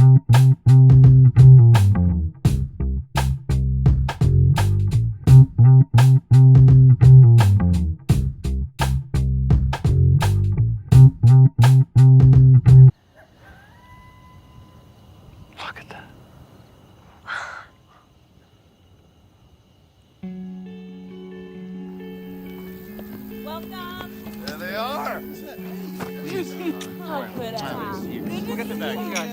Look at that. Welcome. There they are. How could I? Look at the back, you guys.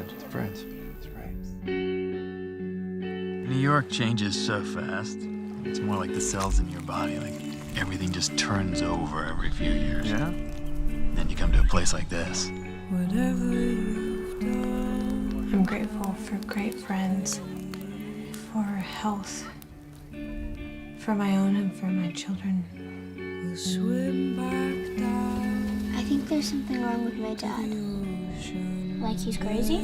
It's friends. That's right. New York changes so fast. It's more like the cells in your body. Like everything just turns over every few years. Yeah? Then you come to a place like this. I'm grateful for great friends, for health, for my own and for my children. I think there's something wrong with my dad. Like he's crazy?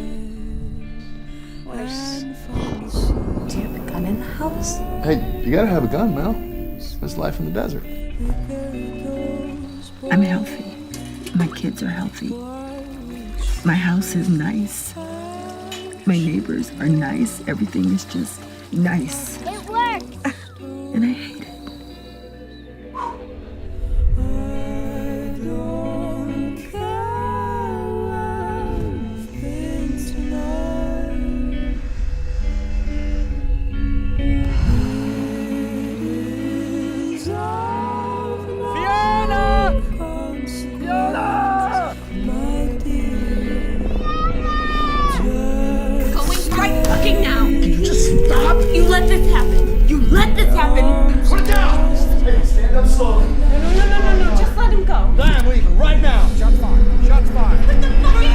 Worse. Do you have a gun in the house? Hey, you gotta have a gun, Mel. It's life in the desert. I'm healthy. My kids are healthy. My house is nice. My neighbors are nice. Everything is just nice. It worked! And I hate it. You let this happen. You let this happen. Put it down. Hey, stand up slowly. No. Just let him go. I'm leaving right now. Shots fired. Shots fired. What the fuck are you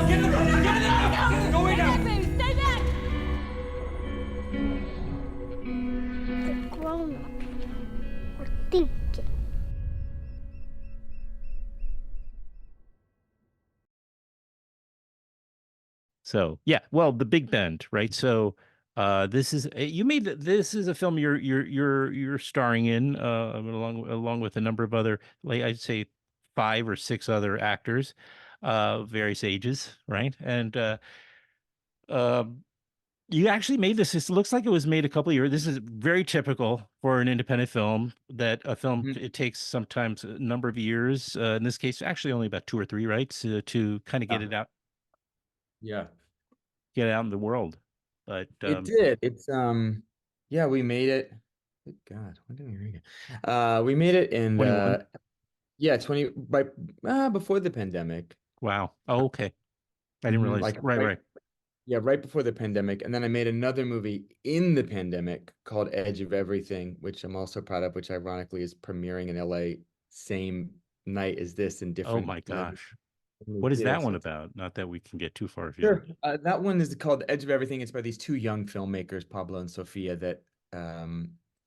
Get in the room. Get in the room. Go way down. Stay back. The grown-ups are thinking. So yeah, well, the Big Bend, right? So this is this is a film you're starring in along with a number of other, like I'd say 5 or 6 other actors, various ages, right? And you actually made this. It looks like it was made a couple of years. This is very typical for an independent film, that a film it takes sometimes a number of years. In this case, actually only about 2 or 3, right? To kind of get it out. Yeah. Get it out in the world. But It did. It's yeah, we made it. Good God, when did we make it? We made it in 21. yeah, 20 right before the pandemic. Wow. Oh, okay. I didn't realize. Right. Yeah, right before the pandemic. And then I made another movie in the pandemic called Edge of Everything, which I'm also proud of, which ironically is premiering in LA same night as this in Oh different my gosh. different What is that theaters. one about? Not that we can get too far Sure. afield. That one is called Edge of Everything. It's by these 2 young filmmakers, Pablo and Sofia, that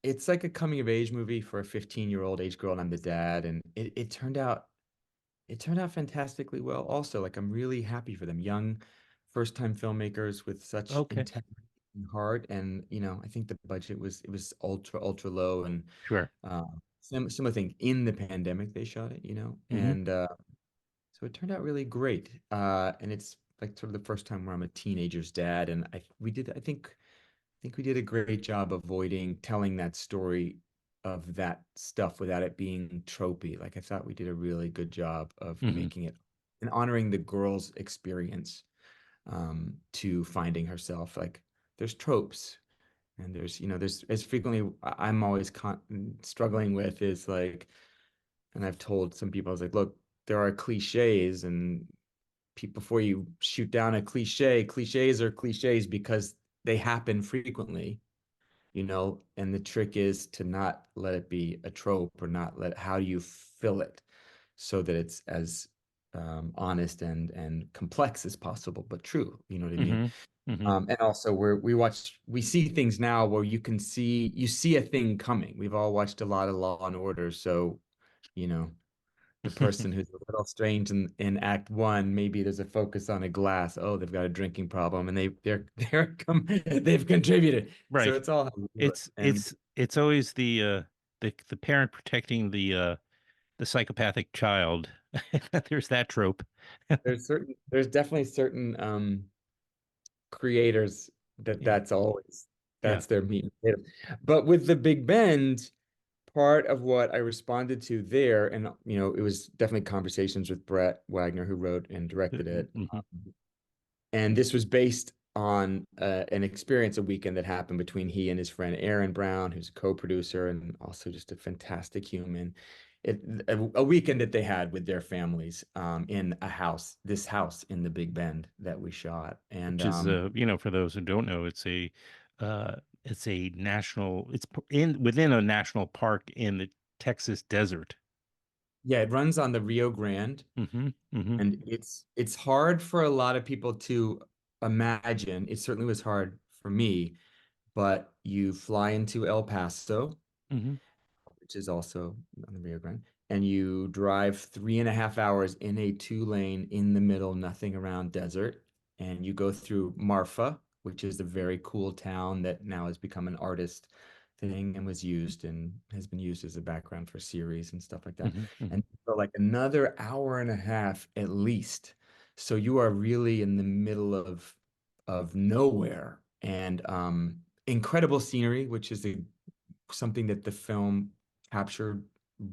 it's like a coming of age movie for a 15-year-old age girl, and I'm the dad. And it turned out fantastically well also. Like I'm really happy for them. Young, first-time filmmakers with such Okay. integrity and heart. And I think the budget was ultra low, and Sure. similar thing in the pandemic they shot it, and so it turned out really great. And it's like sort of the first time where I'm a teenager's dad, and I think we did a great job avoiding telling that story of that stuff without it being tropey. Like I thought we did a really good job of making it and honoring the girl's experience to finding herself. Like there's tropes, and there's as frequently I'm always struggling with is like, and I've told some people, I was like, look, there are cliches, and before you shoot down a cliches are cliches because they happen frequently, and the trick is to not let it be a trope, or not how do you fill it so that it's as honest and complex as possible, but true, you know what I mean? And also we see things now where you see a thing coming. We've all watched a lot of Law and Order, so the person who's a little strange in Act 1, maybe there's a focus on a glass. Oh, they've got a drinking problem, and they've contributed. Right. So it's all it's always the parent protecting the psychopathic child, There's that trope. There's definitely certain creators that Yeah. Yeah. that's their meat and potatoes. But with the Big Bend, part of what I responded to there, and it was definitely conversations with Brett Wagner, who wrote and directed it. Mm-hmm. And this was based on an experience, a weekend that happened between he and his friend Aaron Brown, who's a co-producer and also just a fantastic human. A weekend that they had with their families in this house in the Big Bend that we shot. And Which is, for those who don't know, it's a national, within a national park in the Texas desert. yeah, it runs on the Rio Grande. Mm-hmm. Mm-hmm. And it's hard for a lot of people to imagine. It certainly was hard for me, but you fly into El Paso, Mm-hmm. which is also on the Rio Grande, and you drive 3.5 hours in a two-lane in the middle, nothing around desert, and you go through Marfa, which is a very cool town that now has become an artist thing and has been used as a background for series and stuff like that. Mm-hmm. Mm-hmm. And for like another hour and a half at least. So you are really in the middle of nowhere and incredible scenery, which is something that the film captured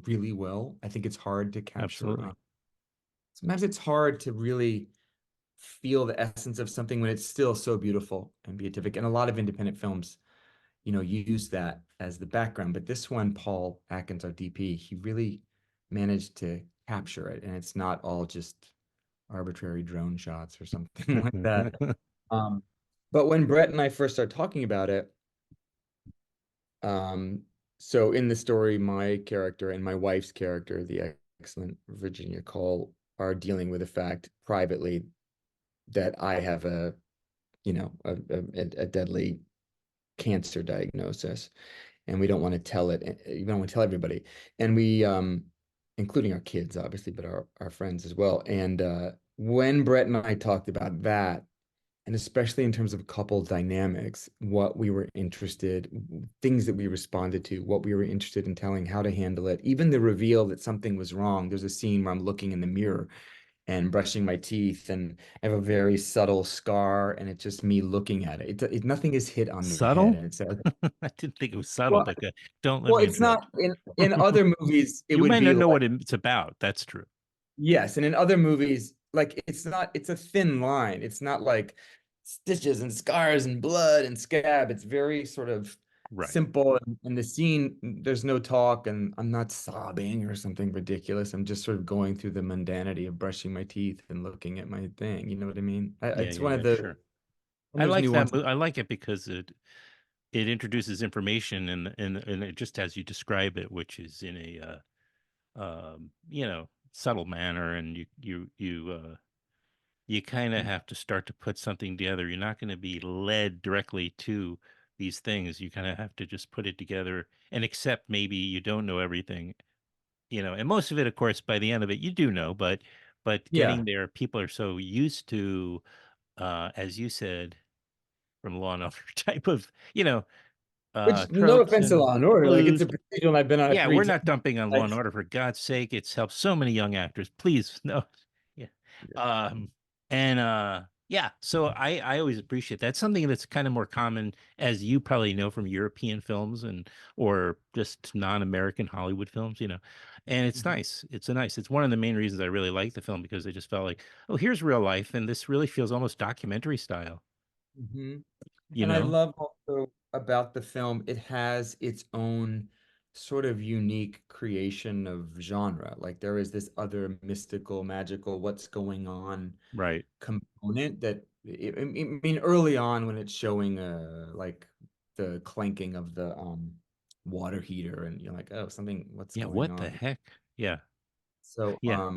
really well. I think it's hard to capture. Absolutely. Sometimes it's hard to really feel the essence of something when it's still so beautiful and beatific. And a lot of independent films, use that as the background. But this one, Paul Atkins, our DP, he really managed to capture it. And it's not all just arbitrary drone shots or something like that. Um, but when Brett and I first started talking about it, so in the story, my character and my wife's character, the excellent Virginia Cole, are dealing with the fact privately that I have a deadly cancer diagnosis, and we don't want to tell it. You don't want to tell everybody, and we, including our kids, obviously, but our friends as well. And when Brett and I talked about that, and especially in terms of couple dynamics, what we were interested, things that we responded to, what we were interested in telling, how to handle it, even the reveal that something was wrong. There's a scene where I'm looking in the mirror and brushing my teeth, and I have a very subtle scar, and it's just me looking at it. Nothing is hit on the head, Subtle? and it's I didn't think it was subtle, well, but don't let me it's not interrupt. in other movies. It You would might be not know like what it's about. That's true. yes, and in other movies, like it's a thin line. It's not like stitches and scars and blood and scab. It's very sort of Right. simple. And in the scene, there's no talk, and I'm not sobbing or something ridiculous. I'm just sort of going through the mundanity of brushing my teeth and looking at my thing. You know what I mean? Yeah, It's yeah, one of yeah, the sure. when I there's like that. nuance. I like it because it introduces information and it just as you describe it, which is in a subtle manner, and you kind of have to start to put something together. You're not going to be led directly to these things. You kind of have to just put it together and accept maybe you don't know everything, and most of it, of course, by the end of it, you do know, but Yeah, getting there, people are so used to, as you said, from Law and Order type of, which no tropes offense to and Law and Order, like it's clues. a procedural, and I've been on it Yeah, three we're times. not dumping on Law Like, and Order, for God's sake. It's helped so many young actors. Please, no. Yeah. Um, and yeah, so I always appreciate that. Something that's kind of more common, as you probably know, from European films or just non-American Hollywood films, And it's mhm, nice. It's one of the main reasons I really like the film, because I just felt like, oh, here's real life, and this really feels almost documentary style, mhm. you And I know? love also about the film, it has its own sort of unique creation of genre. Like there is this other mystical, magical, what's going on Right. component that I mean early on when it's showing like the clanking of the water heater, and you're like, oh, something, what's Yeah, going what the on? heck? Yeah. So Yeah.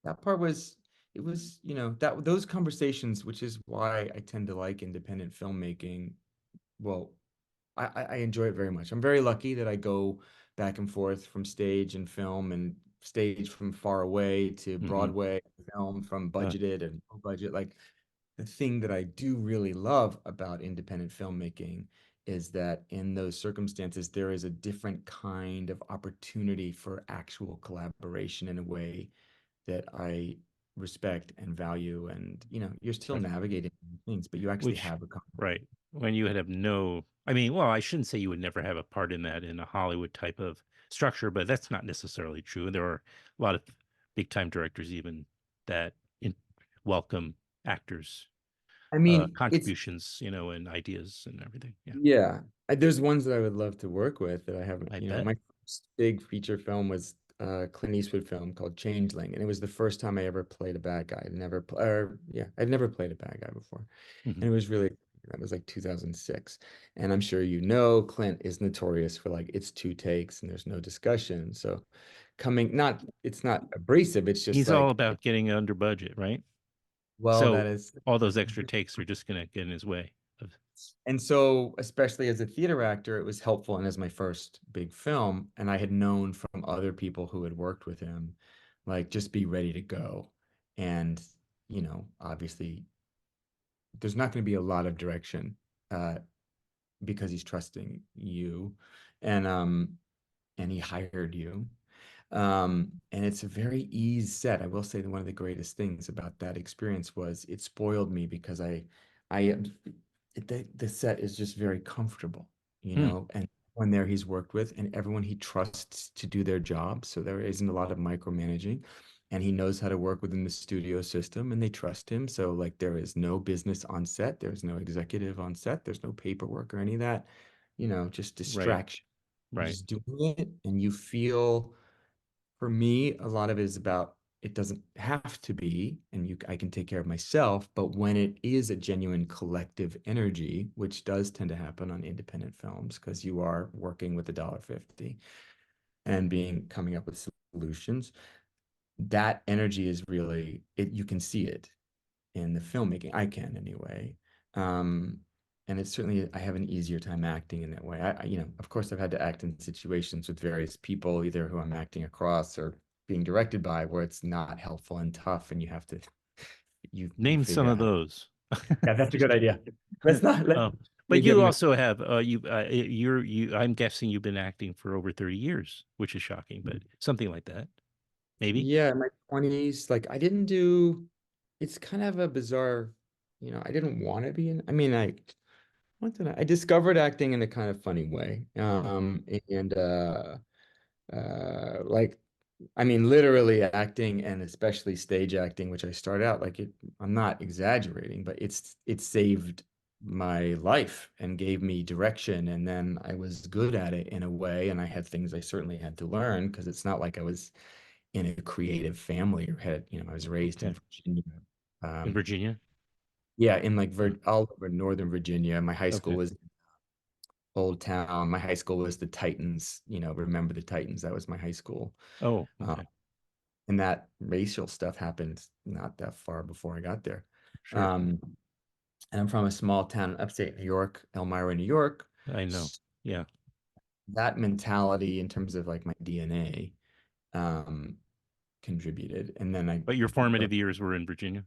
that part was it was, that those conversations, which is why I tend to like independent filmmaking. Well, I enjoy it very much. I'm very lucky that I go back and forth from stage and film, and stage from far away to Hmm. Broadway, film from Uh, budgeted and low budget. Like the thing that I do really love about independent filmmaking is that in those circumstances, there is a different kind of opportunity for actual collaboration in a way that I respect and value. And, you know, you're still Right. navigating things, but you actually Which, have a right, when you would have no, I mean, well, I shouldn't say you would never have a part in that in a Hollywood type of structure, but that's not necessarily true. There are a lot of big time directors even that welcome actors I mean, it's contributions, you know, and ideas and everything. Yeah, yeah. There's ones that I would love to work with that I haven't, I you know, bet. my first big feature film was a Clint Eastwood film called Changeling, and it was the first time I ever played a bad guy. I'd never played a bad guy before. Mhm. And it was really, that was like 2006. And I'm sure you know Clint is notorious for like it's two takes and there's no discussion. So it's not abrasive, it's just He's all like, about getting under budget, right? well, that So is. all those extra takes are just going to get in his way of, And so, especially as a theater actor, it was helpful. And as my first big film, and I had known from other people who had worked with him, like just be ready to go. And, you know, obviously, there's not going to be a lot of direction uh, because he's trusting you, and and he hired you. And it's a very easy set. I will say that one of the greatest things about that experience was it spoiled me because I the set is just very comfortable, you hmm, know, and when there he's worked with and everyone he trusts to do their job. So there isn't a lot of micromanaging and he knows how to work within the studio system and they trust him. So like there is no business on set, there's no executive on set, there's no paperwork or any of that, you know, just right, distraction. You're right. just doing it and you feel for me, a lot of it is about it doesn't have to be, and I can take care of myself, but when it is a genuine collective energy, which does tend to happen on independent films, because you are working with $1.50 and being coming up with solutions, that energy is really you can see it in the filmmaking. I can anyway. Um, and it's certainly I have an easier time acting in that way. You know, of course, I've had to act in situations with various people, either who I'm acting across or being directed by, where it's not helpful and tough, and you have to you Name some figure of out. those. Yeah, that's a good idea. Let's not let me But give you them. also have I'm guessing you've been acting for over 30 years, which is shocking, but something like that. Maybe. Yeah, in my 20s, like I didn't do. It's kind of a bizarre, you know. I didn't want to be in. I mean, I discovered acting in a kind of funny way. And like I mean literally acting and especially stage acting, which I started out like I'm not exaggerating, but it saved my life and gave me direction. And then I was good at it in a way, and I had things I certainly had to learn because it's not like I was in a creative family or had, you know, I was raised in Okay. Virginia. In Um, Virginia. yeah, in like Hmm. all over Northern Virginia. My high school Okay. was Old Town. My high school was the Titans, you know, remember the Titans. That was my high school. Oh, Uh, okay. and that racial stuff happened not that far before I got there. Sure. Um, and I'm from a small town in upstate New York, Elmira, New York. I know. Yeah. That mentality in terms of like my DNA um, contributed. And then But your formative years were in Virginia.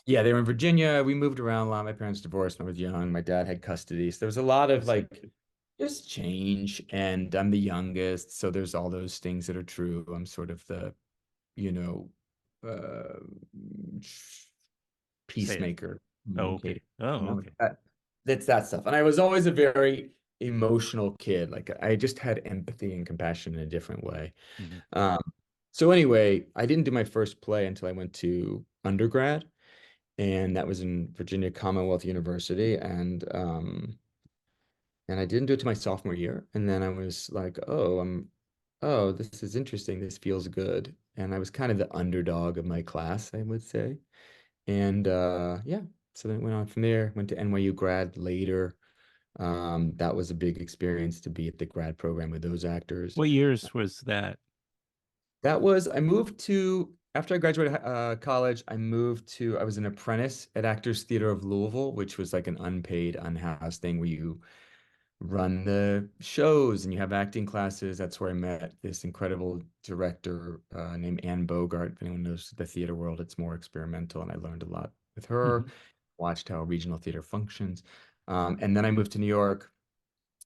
yeah, they were in Virginia. We moved around a lot. My parents divorced when I was young. My dad had custody. So there was a lot I of see. like just change. And I'm the youngest. So there's all those things that are true. I'm sort of the, you know, uh, Say it. peacemaker, Oh, okay. communicator. Oh, You know, okay. that's that stuff. And I was always a very emotional kid. Like I just had empathy and compassion in a different way. Hmm. Um, so anyway, I didn't do my first play until I went to undergrad, and that was in Virginia Commonwealth University, and I didn't do it to my sophomore year, and then I was like, oh, this is interesting, this feels good, and I was kind of the underdog of my class, I would say, and yeah, so then it went on from there, went to NYU grad later. That was a big experience to be at the grad program with those actors. What years was that? That was, I moved to, after I graduated college, I was an apprentice at Actors Theater of Louisville, which was like an unpaid, unhoused thing where you run the shows and you have acting classes. That's where I met this incredible director named Anne Bogart. If anyone knows the theater world, it's more experimental, and I learned a lot with her, Hmm. watched how regional theater functions. And then I moved to New York,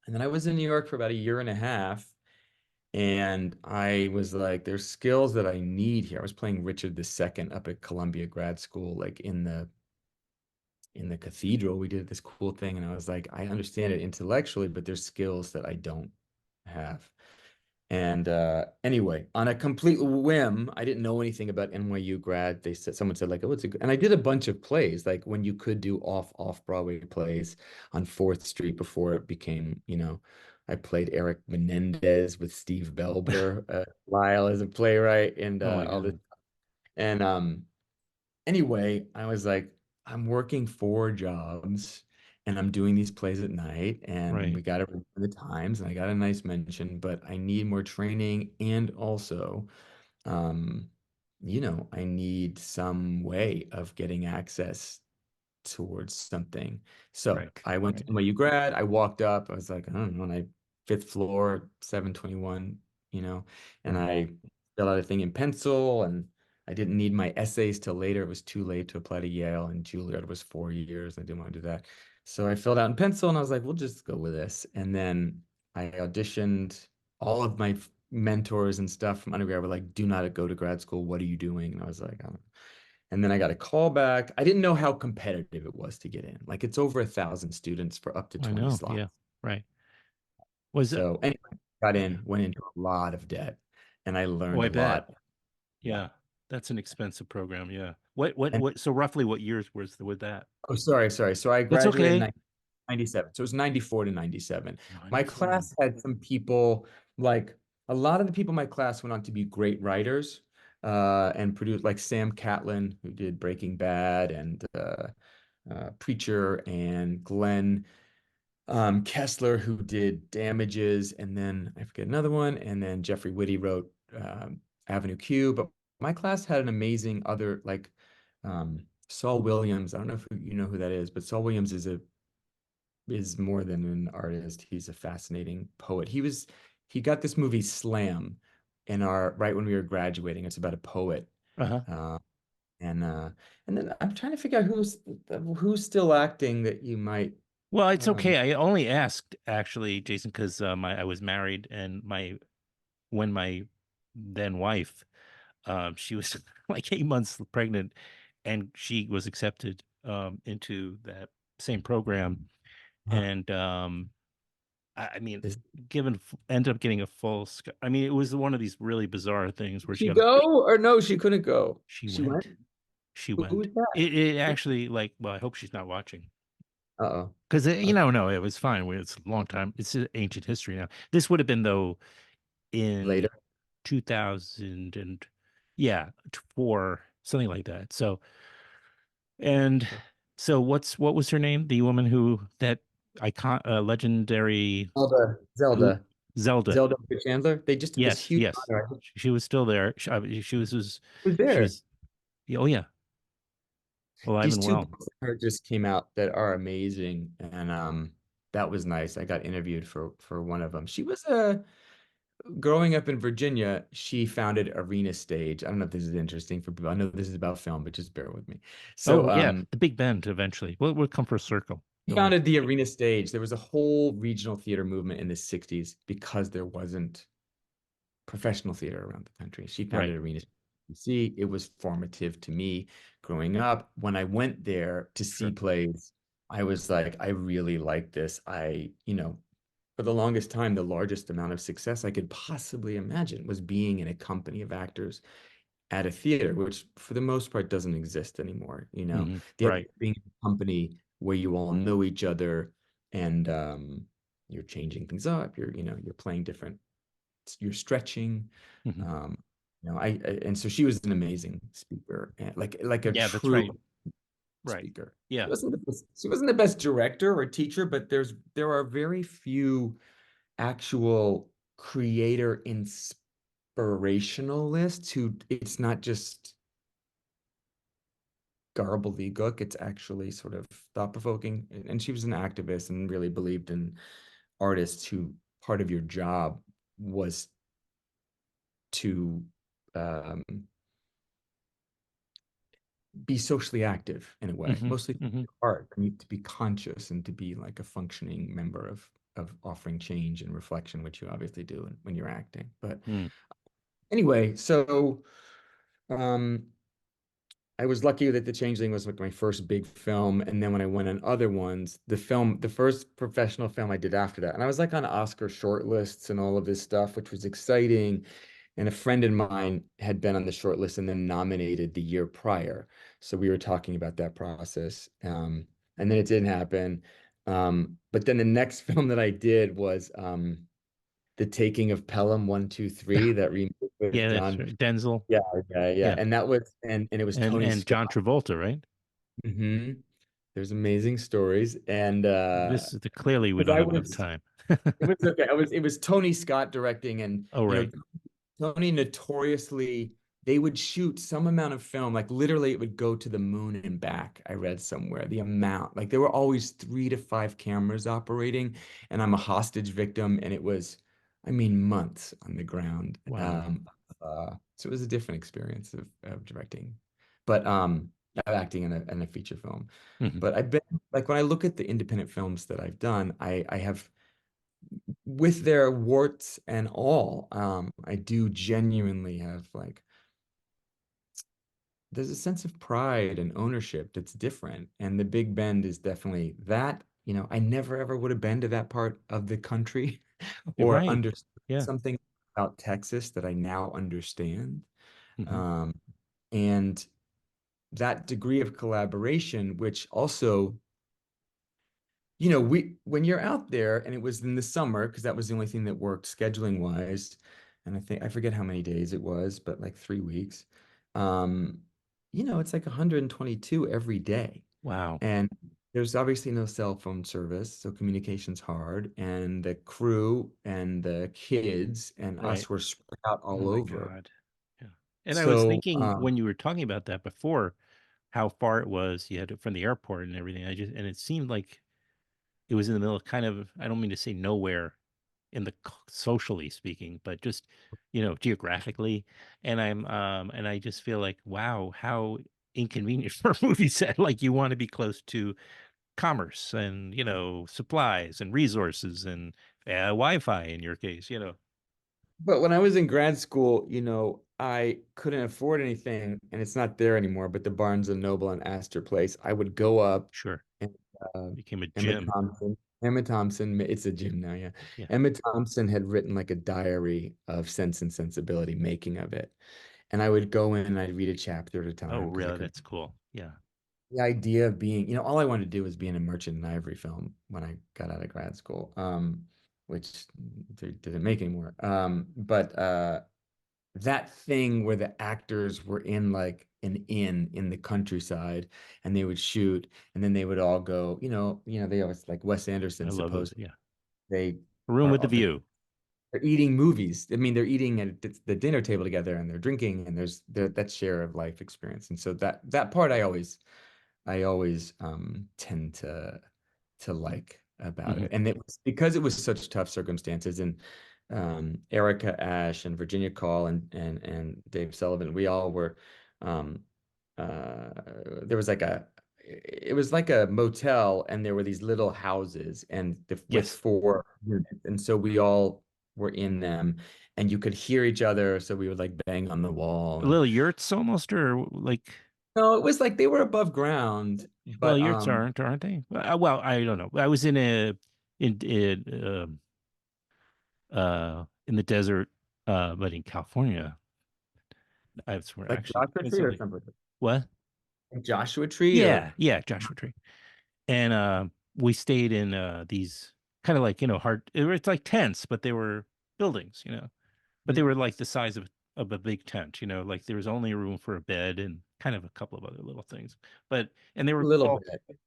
and then I was in New York for about a year and a half. And I was like, there's skills that I need here. I was playing Richard II up at Columbia Grad School, like in the cathedral. We did this cool thing, and I was like, I understand it intellectually, but there's skills that I don't have. And anyway, on a complete whim, I didn't know anything about NYU grad. They said someone said like, "Oh, it's a," and I did a bunch of plays, like when you could do off Broadway plays on Fourth Street before it became, I played Eric Menendez with Steve Belber, Lyle as a playwright, and Oh my all this. God. And anyway, I was like, I'm working 4 jobs and I'm doing these plays at night and Right. we got it in the Times and I got a nice mention, but I need more training and also, um, I need some way of getting access towards something. So Right. I went to NYU grad. I walked up. I was like, I don't know, and I fifth floor, 721, and Right. I filled out a thing in pencil and I didn't need my essays till later. It was too late to apply to Yale and Juilliard was 4 years. I didn't want to do that. So I filled out in pencil and I was like, we'll just go with this. And then I auditioned. All of my mentors and stuff from undergrad were like, do not go to grad school. What are you doing? And I was like, I don't. And then I got a call back. I didn't know how competitive it was to get in. Like it's over 1,000 students for up to I 20 know. slots. Yeah. Right. Was it? So anyway, got Yeah. in, went into a lot of debt, and I Oh, learned I a bet. lot. Yeah. Yeah. That's an expensive program. Yeah. And So roughly what years was with that? oh, sorry. So I That's graduated in okay. 97. So it was 94 to 97. My 94. class had some people, like a lot of the people in my class went on to be great writers and produce, like Sam Catlin, who did Breaking Bad, and Preacher, and Glenn Kessler, who did Damages, and then I forget another one, and then Jeffrey Whitty wrote Avenue Q. But my class had an amazing other, like Saul Williams. I don't know if you know who that is, but Saul Williams is more than an artist. He's a fascinating poet. He got this movie Slam in our right when we were graduating. It's about a poet. Uh-huh. Uh, and uh and then I'm trying to figure out who's still acting that you might Well, it's um okay. I only asked actually, Jason, because I was married and when my then wife, she was like 8 months pregnant, and she was accepted into that same program, and I mean, is ended up getting a I mean, it was one of these really bizarre things where she she got go or no, she couldn't go. she She went. went, she Who went. was that? It actually like, well, I hope she's not watching. Uh-oh. Because Okay. no, it was fine. It's a long time. It's ancient history now. This would have been though in Later. 2000 and yeah, four, something like that. So and so what was her name? The woman who that icon legendary Zelda. Zelda. Zelda Chandler. They just did this Yes, huge yes. honor. She was still there. Who's She there? was oh yeah, alive These and two well. books that just came out that are amazing, and that was nice. I got interviewed for one of them. She was growing up in Virginia. She founded Arena Stage. I don't know if this is interesting for people. I know this is about film, but just bear with me. So Oh yeah, the Big Bend eventually. We'll come for a circle. he Don't worry. founded the Arena Stage. There was a whole regional theater movement in the 60s because there wasn't professional theater around the country. She Right. founded Arena See, it was formative to me growing up. When I went there to see Sure. plays, I was like, I really like this. For the longest time, the largest amount of success I could possibly imagine was being in a company of actors at a theater, which for the most part doesn't exist anymore. The idea Right. of being in a company where you all know each other and you're changing things up. You're playing different. You're stretching. Hmm. Um, and so she was an amazing speaker, like a Yeah, that's true right. Right. speaker. Yeah. She wasn't the best director or teacher, but there are very few actual creator inspirationalists who it's not just gobbledygook, it's actually sort of thought-provoking. And she was an activist and really believed in artists who part of your job was to um, be socially active in a way, Hmm. mostly Hmm. art. You need to be conscious and to be like a functioning member of of offering change and reflection, which you obviously do when you're acting. But Mm. anyway, so um, I was lucky that The Changeling was like my first big film, and then when I went on other ones, the first professional film I did after that, and I was like on Oscar shortlists and all of this stuff, which was exciting. And a friend of mine had been on the shortlist and then nominated the year prior, so we were talking about that process, and then it didn't happen. But then the next film that I did was The Taking of Pelham 123, that remake with Yeah, that's John. right. Denzel. Yeah, yeah. Yeah. And that was and it was Tony And John Scott. Travolta, right? Hmm. There's amazing stories. And This is clearly we because don't I have enough was time. it was okay. It was Tony Scott directing, and Oh, right. Tony notoriously, they would shoot some amount of film, like literally it would go to the moon and back. I read somewhere the amount, like there were always 3 to 5 cameras operating, and I'm a hostage victim, and it was, I mean, months on the ground. Wow. So it was a different experience of directing, but of acting in a feature film. Mhm. But I've been like when I look at the independent films that I've done, I have, with their warts and all, I do genuinely have like, there's a sense of pride and ownership that's different. And the Big Bend is definitely that. I never ever would have been to that part of the country You're or right. understood Yeah. something about Texas that I now understand. Hmm. Um, and that degree of collaboration, which also, when you're out there, and it was in the summer because that was the only thing that worked scheduling wise, and I forget how many days it was, but like 3 weeks. Um, it's like 122 every day, Wow. and there's obviously no cell phone service, so communication's hard, and the crew and the kids and Right. us were spread out Oh all my over. God. Yeah. And I was So, thinking when you were talking about that before, how far it was you had from the airport and everything. And it seemed like it was in the middle of kind of, I don't mean to say nowhere in the socially speaking, but just, geographically. And I just feel like, wow, how inconvenient for a movie set. Like you want to be close to commerce and, supplies and resources and Wi-Fi in your case. But when I was in grad school, I couldn't afford anything, and it's not there anymore, but the Barnes and Noble and Astor Place, I would go up, Sure. and Became a Emma gym. Thompson, Emma Thompson, it's a gym now, yeah. Yeah. Emma Thompson had written like a diary of Sense and Sensibility, making of it. And I would go in and I'd read a chapter at a Oh, time because I really? could. That's cool. Yeah. The idea of being, all I wanted to do was be in a Merchant and Ivory film when I got out of grad school, which they didn't make anymore. But that thing where the actors were in like an inn in the countryside, and they would shoot, and then they would all go, they always, like Wes I Anderson, love those. suppose Yeah. they Room with the are view. they're eating movies. I mean, they're eating at the dinner table together, and they're drinking, and there's that share of life experience. And so that part I always tend to like about Hmm. it. And it was because it was such tough circumstances, and Erica Ash and Virginia Call and Dave Sullivan, we all were, um, uh, there was like it was like a motel, and there were these little houses, and with Yes. 4 units, and so we all were in them, and you could hear each other, so we would like bang on the wall. And Little yurts almost, or like, no, it was like they were above ground, well, but yurts aren't they? Well, I don't know. I was in the desert, but in California. I swear, like actually, Joshua Tree or coincidentally. something. What? Like Joshua Tree or. Yeah, yeah, Joshua Tree. And we stayed in these kind of like, hard. It's like tents, but they were buildings. But they Mhm. were like the size of a big tent. Like there was only room for a bed and kind of a couple of other little things. And they A were little all, bit.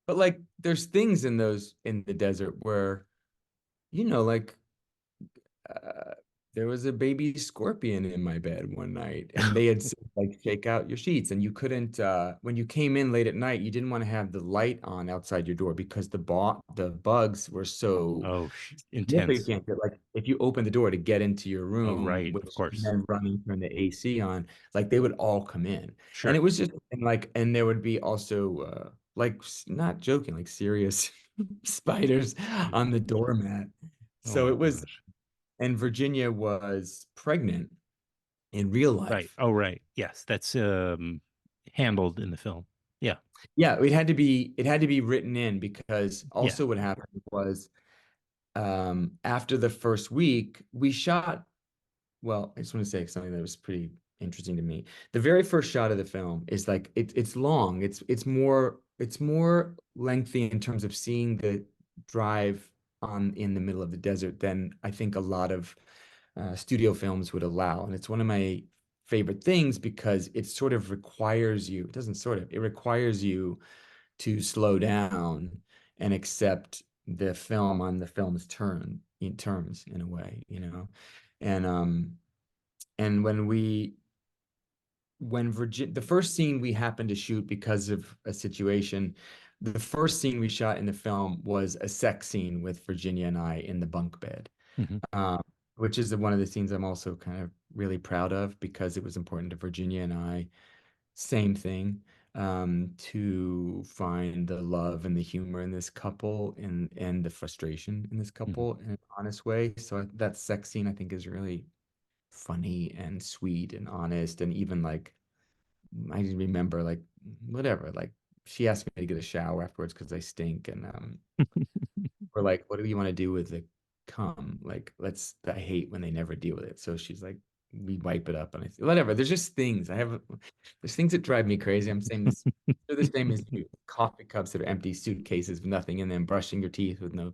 But like there's things in the desert where, like uh, there was a baby scorpion in my bed one night, and they had said, like, shake out your sheets, and you couldn't, when you came in late at night, you didn't want to have the light on outside your door because the bugs were so oh, intense. significant that, like, if you open the door to get into your Oh, room, right, of which and course. then running, turn the AC on, like they would all come in. And it Sure. was just, and there would be also, like, not joking, like serious spiders on the doormat. Oh So my it was, gosh. and Virginia was pregnant in real Right. life. Oh, right. Yes, that's handled in the film. Yeah. Yeah, it had to be written in because Yeah. also what happened was after the first week, we shot. Well, I just want to say something that was pretty interesting to me. The very first shot of the film is like it's long. It's more lengthy in terms of seeing the drive on in the middle of the desert than I think a lot of studio films would allow. And it's one of my favorite things because it sort of requires you, it doesn't sort of, it requires you to slow down and accept the film on the film's terms in a way, you know. And when Virginia, the first scene we happened to shoot because of a situation, the first scene we shot in the film was a sex scene with Virginia and I in the bunk bed, Mhm. um, which is one of the scenes I'm also kind of really proud of because it was important to Virginia and I. Same thing, to find the love and the humor in this couple and the frustration in this Mhm. couple in an honest way. So that sex scene I think is really funny and sweet and honest and even like I remember like whatever like she asked me to get a shower afterwards because I stink and we're like what do you want to do with the cum like let's I hate when they never deal with it so she's like we wipe it up and I say whatever there's just things I have there's things that drive me crazy I'm saying this they're the same as you coffee cups that are empty suitcases with nothing in them brushing your teeth with no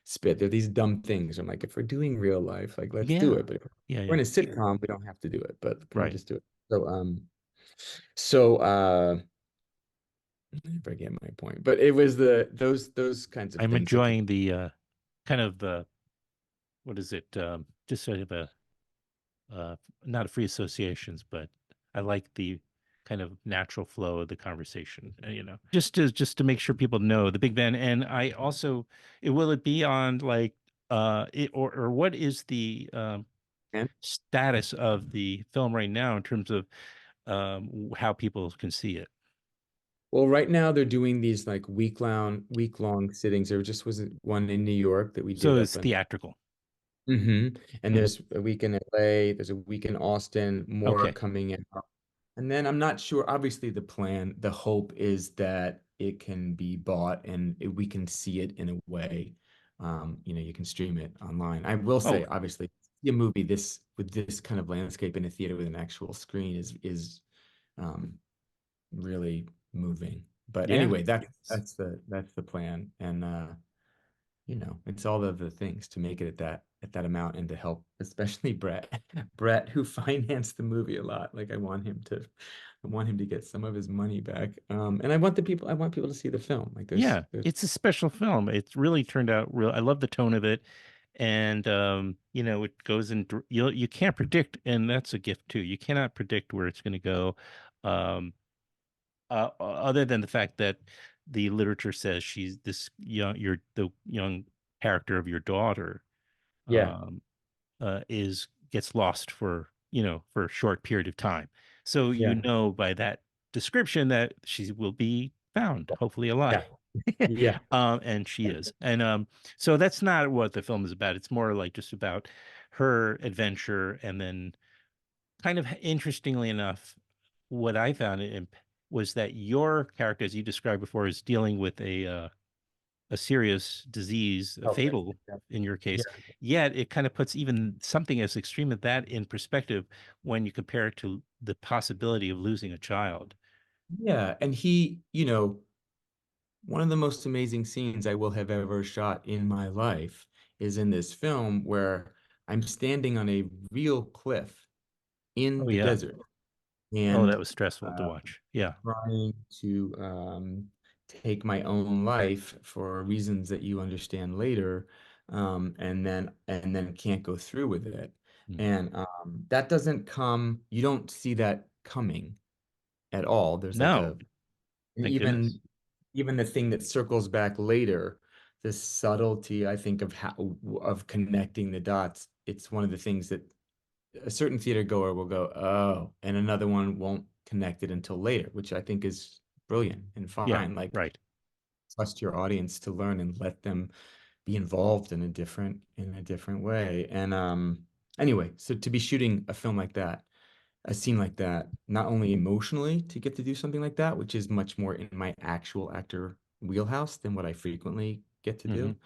spit. They're these dumb things. I'm like, if we're doing real life, like let's do Yeah. it. But if Yeah. we're Yeah. in a sitcom, we don't have to do it. But can we Right. just do it? So I forget my point. But it was the those kinds of I'm things that enjoying the kind of the what is it? Just sort of a uh, not free associations, but I like the kind of natural flow of the conversation. Just to make sure people know the Big Ben. And I also, will it be on like or what is the and status of the film right now in terms of how people can see it? well, right now they're doing these like week long sittings. There just was one in New York that we So did it's up in theatrical. And Mhm. there's a week in LA, there's a week in Austin, more Okay. coming in. And then I'm not sure, obviously the hope is that it can be bought and we can see it in a way. You can stream it online. I will Oh, say, obviously, see a movie this with this kind of landscape in a theater with an actual screen is um, really moving. But yeah. anyway, that's the plan. And it's all of the things to make it at that amount and to help, especially Brett. Brett, who financed the movie a lot. Like I want him to get some of his money back. And I want people to see the film. Like Yeah, there's it's a special film. It's really turned out real. I love the tone of it, and it goes in. You can't predict, and that's a gift too. You cannot predict where it's going to go, um, other than the fact that the literature says she's this young. You're the young character of your daughter, yeah, um, is gets lost for a short period of time. So yeah, by that description that she will be found, hopefully alive. yeah, yeah, And she is. And so that's not what the film is about. It's more like just about her adventure. And then kind of interestingly enough, what I found was that your character, as you described before, is dealing with a serious disease, a okay, fatal yeah, in your yeah, case. Yet it kind of puts even something as extreme as that in perspective when you compare it to the possibility of losing a child. yeah. And one of the most amazing scenes I will have ever shot in my life is in this film where I'm standing on a real cliff in Oh the yeah. desert. Oh, that And was stressful to uh, watch. Yeah. trying to take my own life for reasons that you understand later, and then can't go through with it. Mm. And that doesn't come, you don't see that coming at all. There's like No, a thank goodness. even the thing that circles back later, the subtlety, I think, of connecting the dots. It's one of the things that a certain theater goer will go, oh, and another one won't connect it until later, which I think is brilliant and Yeah, fine. Like right. trust your audience to learn and let them be involved in a different way. And anyway, so to be shooting a film like that, a scene like that, not only emotionally to get to do something like that, which is much more in my actual actor wheelhouse than what I frequently get to Hmm. do,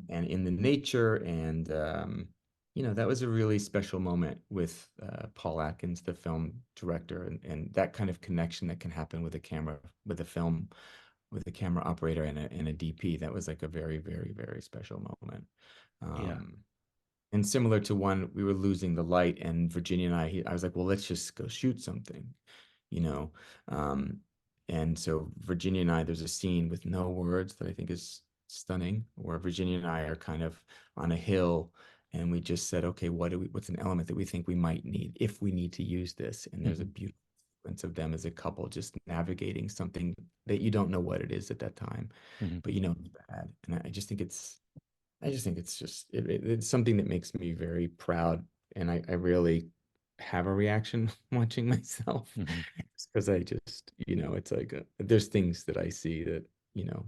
and in the nature, and that was a really special moment with Paul Atkins, the film director, and that kind of connection that can happen with a camera, with a film, with a camera operator and a DP. That was like a very, very, very special moment. Yeah. And similar to one, we were losing the light, and Virginia and I was like, well, let's just go shoot something, you know. Um, and so Virginia and I, there's a scene with no words that I think is stunning, where Virginia and I are kind of on a hill, and we just said, okay, what's an element that we think we might need if we need to use this? And there's a beautiful sequence of them as a couple just navigating something that you don't know what it is at that time, but you know it's bad. And I just think it's something that makes me very proud, and I really have a reaction watching myself because I just, it's like there's things that I see that,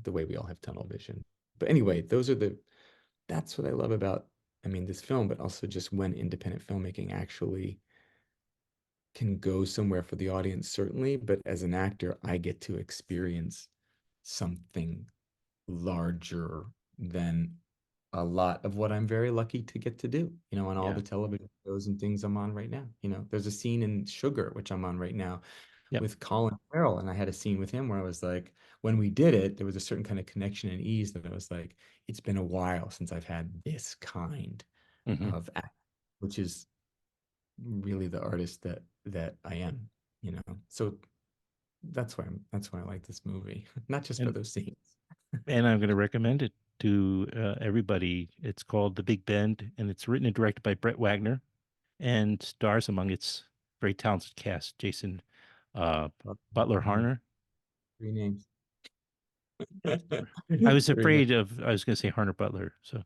the way we all have tunnel vision. But anyway, that's what I love about, I mean, this film, but also just when independent filmmaking actually can go somewhere for the audience, certainly, but as an actor, I get to experience something larger than a lot of what I'm very lucky to get to do, on all Yeah. the television shows and things I'm on right now. There's a scene in Sugar, which I'm on right now Yep. with Colin Farrell. And I had a scene with him where I was like, when we did it, there was a certain kind of connection and ease that I was like, it's been a while since I've had this kind of act, which is really the artist that I am, So that's why I like this movie, not just for And those scenes. and I'm going to recommend it to everybody. It's called The Big Bend, and it's written and directed by Brett Wagner, and stars among its very talented cast: Jason uh, Butler Harner. Three names. I was Three names. afraid of. I was going to say Harner Butler. So,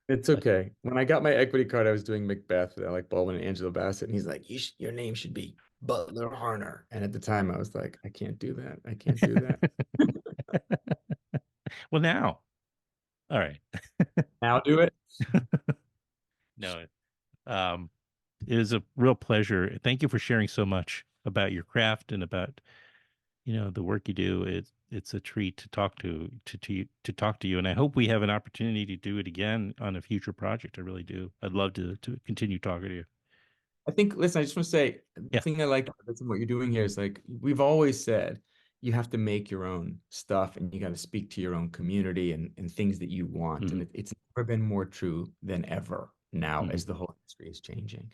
It's but okay. When I got my equity card, I was doing Macbeth with Alec Baldwin and Angela Bassett, and he's like, "Your name should be Butler Harner." And at the time, I was like, "I can't do that. I can't do that." well, now, all right. Now do it. No, um, it is a real pleasure. Thank you for sharing so much about your craft and about the work you do. It's a treat to talk to talk to you, and I hope we have an opportunity to do it again on a future project. I really do. I'd love to continue talking to you. I think, listen, I just want to say the Yeah. thing I like about this and what you're doing here is like we've always said you have to make your own stuff and you got to speak to your own community and things that you want. And it's never been more true than ever now as the whole industry is changing.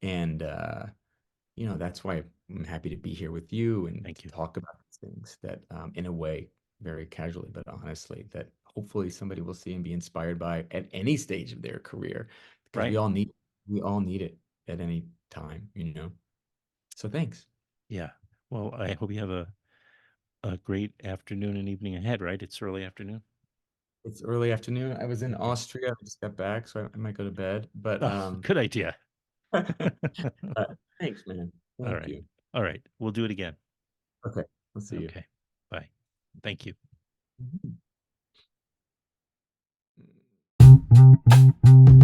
And that's why I'm happy to be here with you and Thank to you. talk about these things that in a way, very casually, but honestly, that hopefully somebody will see and be inspired by at any stage of their career, because Right. we all need it at any time. So thanks. Yeah. Well, I hope you have a great afternoon and evening ahead. Right? It's early afternoon. It's early afternoon. I was in Austria. I just got back, so I might go to bed. But Oh, good idea. thanks, man. All Thank right. you. All right. We'll do it again. Okay, I'll see you. Okay. Bye. Thank you. Mhm.